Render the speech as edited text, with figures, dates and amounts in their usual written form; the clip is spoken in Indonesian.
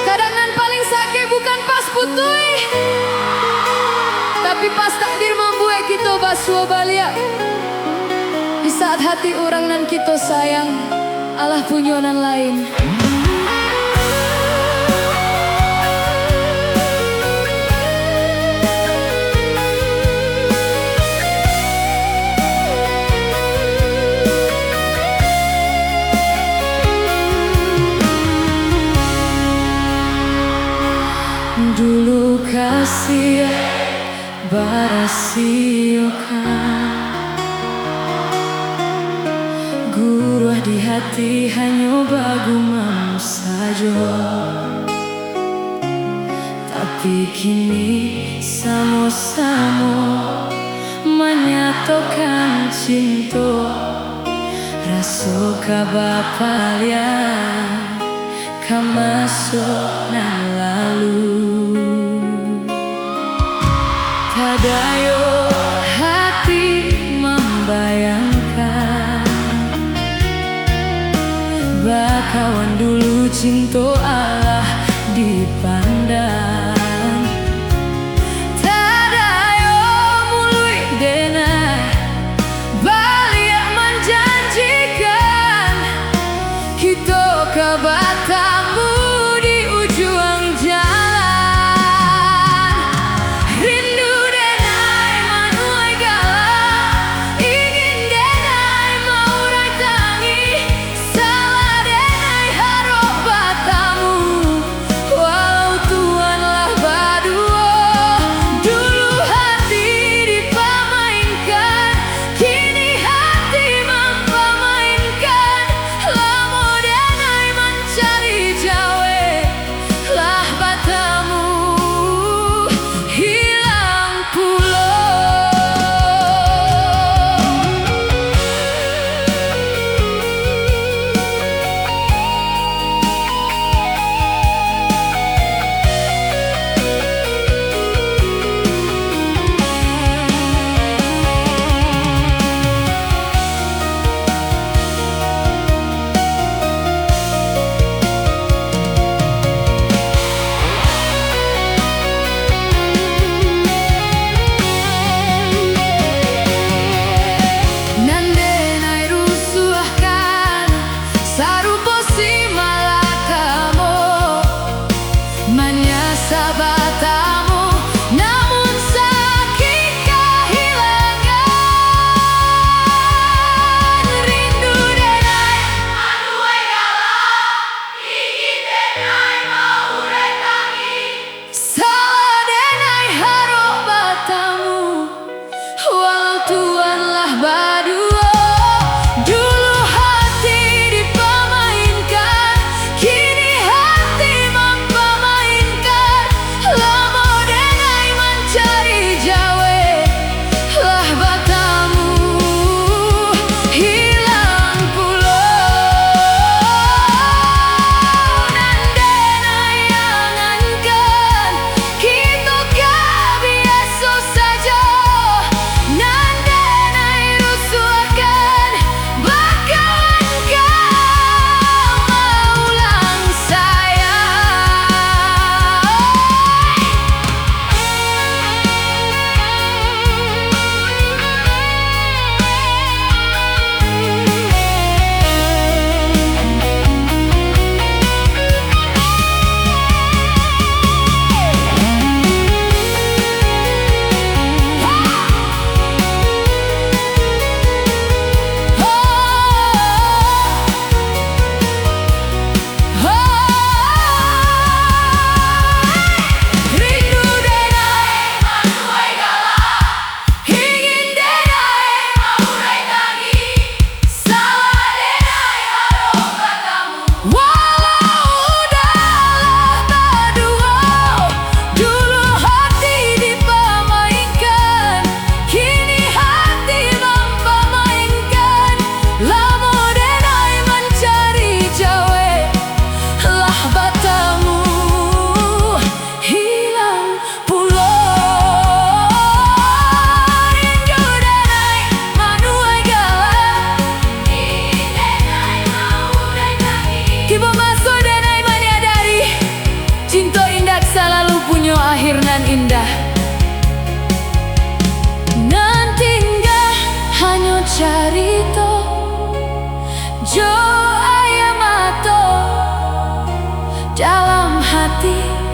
Kadangan paling sakit bukan pas putui, tapi pas takdir membuat kita basuh balik. Di saat hati orang nan kita sayang, Allah punya nan lain. Dulu kasih barasiokan gurih di hati hanya bagumamu saja. Tapi kini sama-sama menyatukan cinta, rasa kabapalia kamasuk na lalu. Tadayo hati membayangkan bakawan dulu cinta Allah dipandang. Tadayo mului denai balik menjanjikan kita kebatamu di ujung jalan. Rindu denai manuai galau, ingin denai mau ratangi, salah denai harap batamu walau dalam hati.